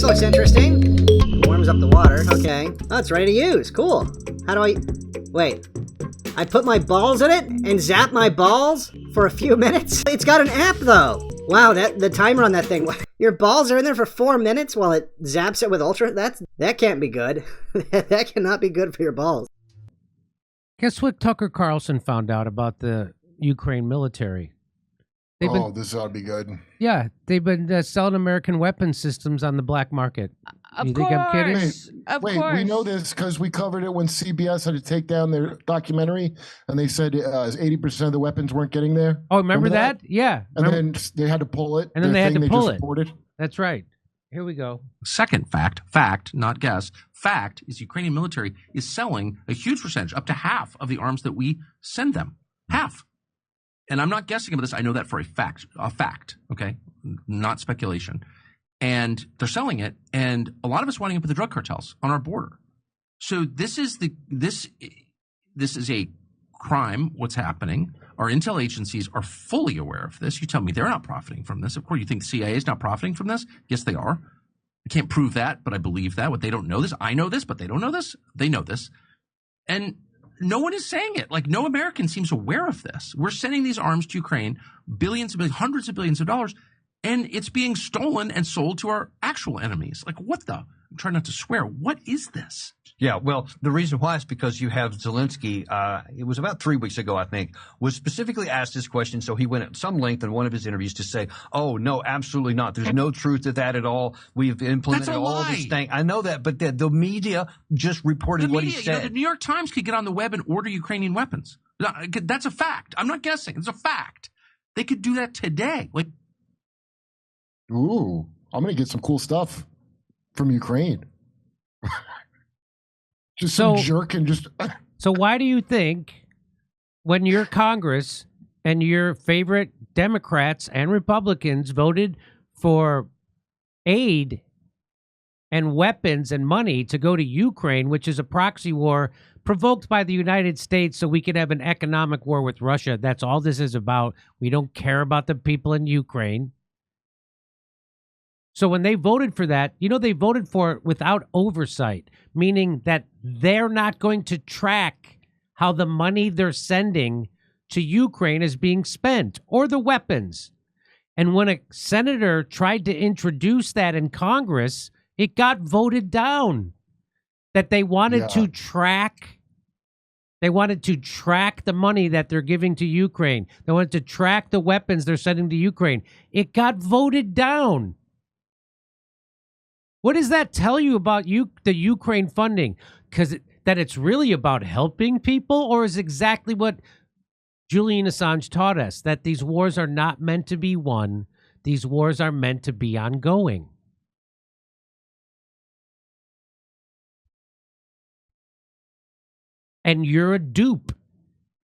looks interesting. Warms up the water. Okay. Oh, it's ready to use. Cool. How do I... Wait. I put my balls in it and zap my balls for a few minutes? It's got an app, though. Wow, the timer on that thing. Your balls are in there for 4 minutes while it zaps it with Ultra? That can't be good. That cannot be good for your balls. Guess what Tucker Carlson found out about the Ukraine military? This ought to be good. Yeah, they've been selling American weapon systems on the black market. Of you course. think I'm kidding? Wait, we know this because we covered it when CBS had to take down their documentary, and they said 80% of the weapons weren't getting there. Oh, remember that? Yeah. And then they had to pull it. And then they had to pull it. Reported. That's right. Here we go. Second fact, not guess, fact is the Ukrainian military is selling a huge percentage, up to half of the arms that we send them. Half. And I'm not guessing about this. I know that for a fact, okay? Not speculation. And they're selling it, and a lot of us winding up with the drug cartels on our border. So this is a crime, what's happening. Our intel agencies are fully aware of this. You tell me they're not profiting from this. Of course, you think the CIA is not profiting from this? Yes, they are. I can't prove that, but I believe that. What they don't know this. I know this, but they don't know this. They know this. And no one is saying it. Like, no American seems aware of this. We're sending these arms to Ukraine, hundreds of billions of dollars, and it's being stolen and sold to our actual enemies. Like, what the? I'm trying not to swear. What is this? Yeah, well, the reason why is because you have Zelensky, it was about 3 weeks ago, I think, was specifically asked this question. So he went at some length in one of his interviews to say, oh, no, absolutely not. There's no truth to that at all. We've implemented all this thing. I know that, but the media just reported what he said. The New York Times could get on the web and order Ukrainian weapons. That's a fact. I'm not guessing. It's a fact. They could do that today. Like, ooh, I'm going to get some cool stuff from Ukraine. Just some jerk and just... So why do you think when your Congress and your favorite Democrats and Republicans voted for aid and weapons and money to go to Ukraine, which is a proxy war provoked by the United States so we could have an economic war with Russia? That's all this is about. We don't care about the people in Ukraine. So when they voted for that, they voted for it without oversight, meaning that they're not going to track how the money they're sending to Ukraine is being spent or the weapons. And when a senator tried to introduce that in Congress, it got voted down that they wanted to track. They wanted to track the money that they're giving to Ukraine. They wanted to track the weapons they're sending to Ukraine. It got voted down. What does that tell you about the Ukraine funding? That it's really about helping people, or is exactly what Julian Assange taught us, that these wars are not meant to be won. These wars are meant to be ongoing. And you're a dupe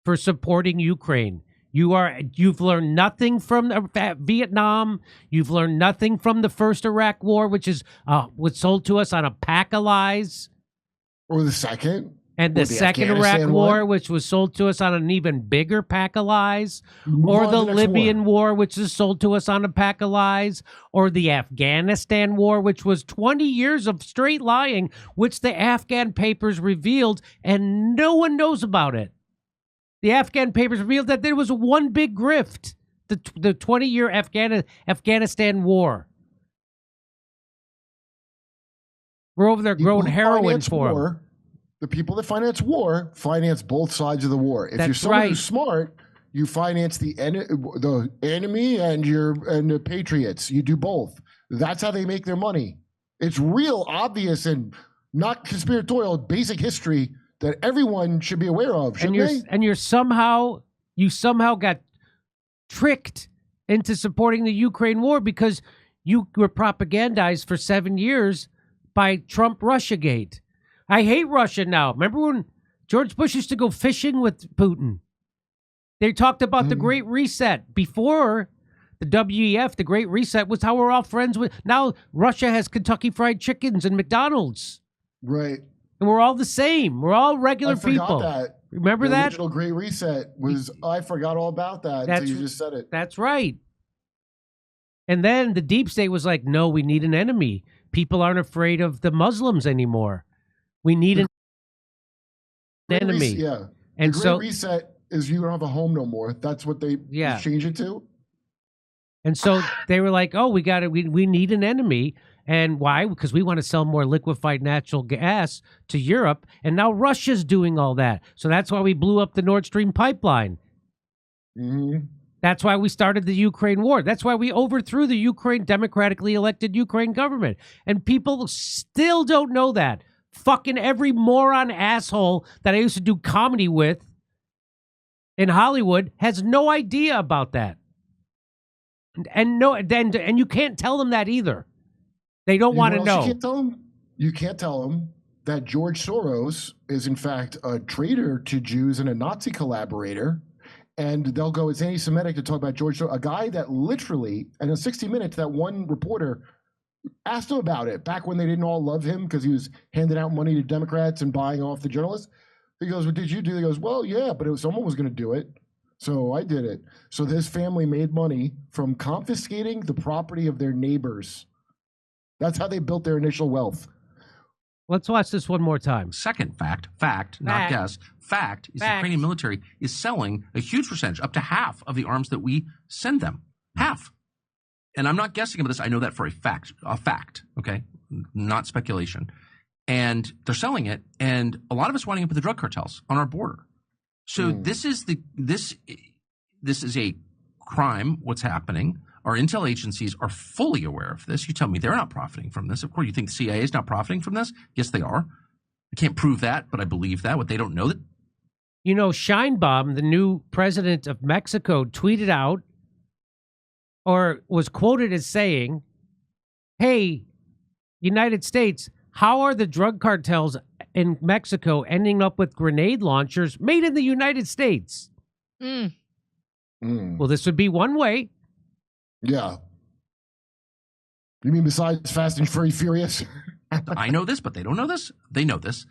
for supporting Ukraine. You've learned nothing from Vietnam. You've learned nothing from the first Iraq War, which was sold to us on a pack of lies. Or the second. And the second Iraq War, which was sold to us on an even bigger pack of lies. Or the Libyan War, which was sold to us on a pack of lies. Or the Afghanistan War, which was 20 years of straight lying, which the Afghan papers revealed, and no one knows about it. The Afghan papers revealed that there was one big grift, the 20-year Afghanistan war. We're over there growing heroin for them. The people that finance war finance both sides of the war. If you're someone who's smart, you finance the enemy and the patriots. You do both. That's how they make their money. It's real obvious and not conspiratorial, basic history that everyone should be aware of, shouldn't they? And you somehow got tricked into supporting the Ukraine war because you were propagandized for 7 years by Trump Russiagate. I hate Russia now. Remember when George Bush used to go fishing with Putin? They talked about the Great Reset. Before the WEF, the Great Reset was how we're all friends with. Now Russia has Kentucky Fried Chickens and McDonald's. Right. And we're all the same. We're all regular people. That. Remember that? The original Great Reset was, I forgot all about that until you just said it. That's right. And then the deep state was like, no, we need an enemy people aren't afraid of the Muslims anymore. We need an enemy. Yeah. And the Great Reset is you don't have a home no more. That's what they change it to. And so they were like, oh, we need an enemy. And why? Because we want to sell more liquefied natural gas to Europe. And now Russia's doing all that. So that's why we blew up the Nord Stream pipeline. Mm-hmm. That's why we started the Ukraine war. That's why we overthrew the Ukraine democratically elected Ukraine government. And people still don't know that. Fucking every moron asshole that I used to do comedy with in Hollywood has no idea about that. And you can't tell them that either. They don't want to know. You can't tell them that George Soros is in fact a traitor to Jews and a Nazi collaborator. And they'll go, it's anti-Semitic to talk about George Soros, a guy that literally, in 60 Minutes, that one reporter asked him about it back when they didn't all love him because he was handing out money to Democrats and buying off the journalists. He goes, what did you do? He goes, well, yeah, but someone was going to do it. So I did it. So this family made money from confiscating the property of their neighbors. That's how they built their initial wealth. Let's watch this one more time. Second fact, not guess. Fact is the Ukrainian military is selling a huge percentage, up to half of the arms that we send them. Half. And I'm not guessing about this. I know that for a fact, okay? Not speculation. And they're selling it, and a lot of us winding up with the drug cartels on our border. So this is a crime, what's happening. Our intel agencies are fully aware of this. You tell me they're not profiting from this. Of course, you think the CIA is not profiting from this? Yes, they are. I can't prove that, but I believe that. What they don't know that. You know, Sheinbaum, the new president of Mexico, tweeted out or was quoted as saying, hey, United States, how are the drug cartels in Mexico ending up with grenade launchers made in the United States? Well, this would be one way. Yeah. You mean besides Fast and Furious? I know this, but they don't know this. They know this.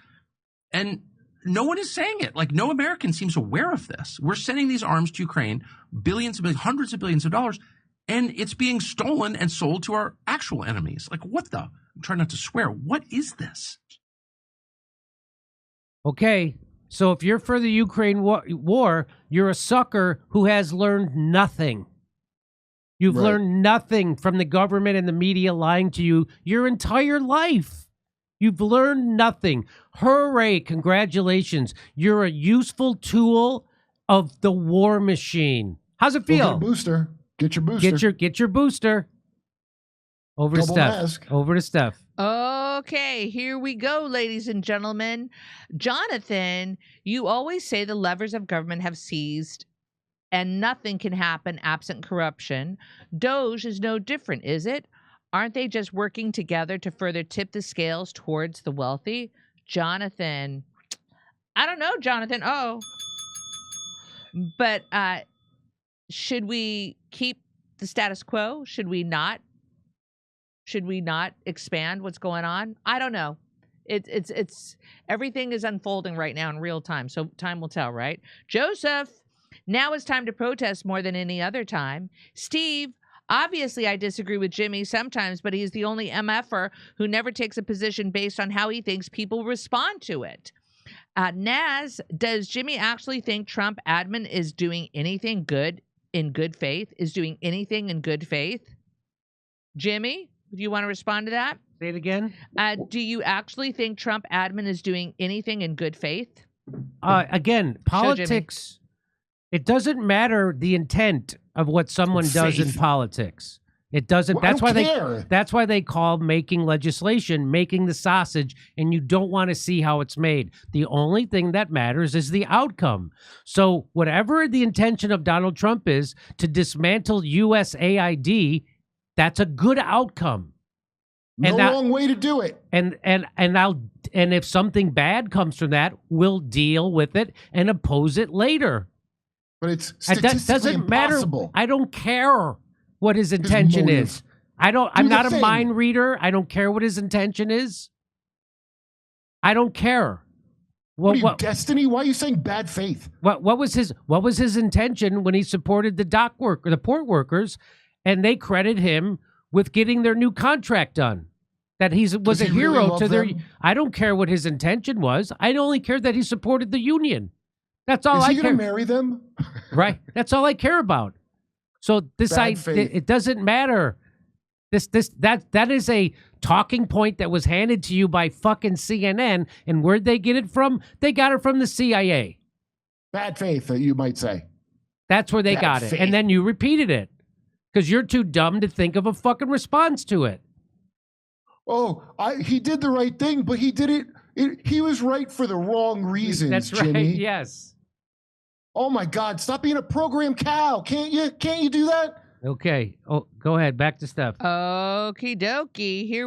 And no one is saying it. Like, no American seems aware of this. We're sending these arms to Ukraine, hundreds of billions of dollars, and it's being stolen and sold to our actual enemies. Like, what the? I'm trying not to swear. What is this? Okay, so if you're for the Ukraine war, you're a sucker who has learned nothing. You've learned nothing from the government and the media lying to you your entire life. You've learned nothing. Hooray, congratulations. You're a useful tool of the war machine. How's it feel? Get a booster. Get your booster. Get your booster. Over to Steph. Over to Steph. Okay, here we go, ladies and gentlemen. Jonathan, you always say the levers of government have seized and nothing can happen absent corruption. Doge is no different, is it? Aren't they just working together to further tip the scales towards the wealthy? Jonathan, I don't know, Jonathan. Oh, but should we keep the status quo? Should we not? Should we not expand what's going on? I don't know. It's everything is unfolding right now in real time, so time will tell, right? Joseph, now is time to protest more than any other time. Steve, obviously I disagree with Jimmy sometimes, but he's the only MFer who never takes a position based on how he thinks people respond to it. Naz, does Jimmy actually think Trump admin is doing anything good in good faith? Is doing anything in good faith? Jimmy, do you want to respond to that? Say it again. Do you actually think Trump admin is doing anything in good faith? Again, politics. It doesn't matter the intent of what someone does in politics. It doesn't. Well, That's why they call making legislation making the sausage, and you don't want to see how it's made. The only thing that matters is the outcome. So whatever the intention of Donald Trump is to dismantle USAID, that's a good outcome. No wrong way to do it. And if something bad comes from that, we'll deal with it and oppose it later. But it's statistically impossible. Matter. I don't care what his intention is. I'm not a mind reader. I don't care what his intention is. I don't care. What destiny? Why are you saying bad faith? What was his intention when he supported the port workers, and they credit him with getting their new contract done? That was Does a he really hero love to their. them? I don't care what his intention was. I only care that he supported the Union. That's all Is I he care. going to marry them? Right. That's all I care about. So Bad faith. it doesn't matter. That is a talking point that was handed to you by fucking CNN. And where'd they get it from? They got it from the CIA. Bad faith, you might say. That's where they Bad got it. faith. And then you repeated it because you're too dumb to think of a fucking response to it. Oh, he did the right thing, but he did it. He was right for the wrong reasons, That's right. Jimmy. Yes. Oh my God! Stop being a program cow. Can't you? Can't you do that? Okay. Oh, go ahead. Back to stuff. Okie dokie. Here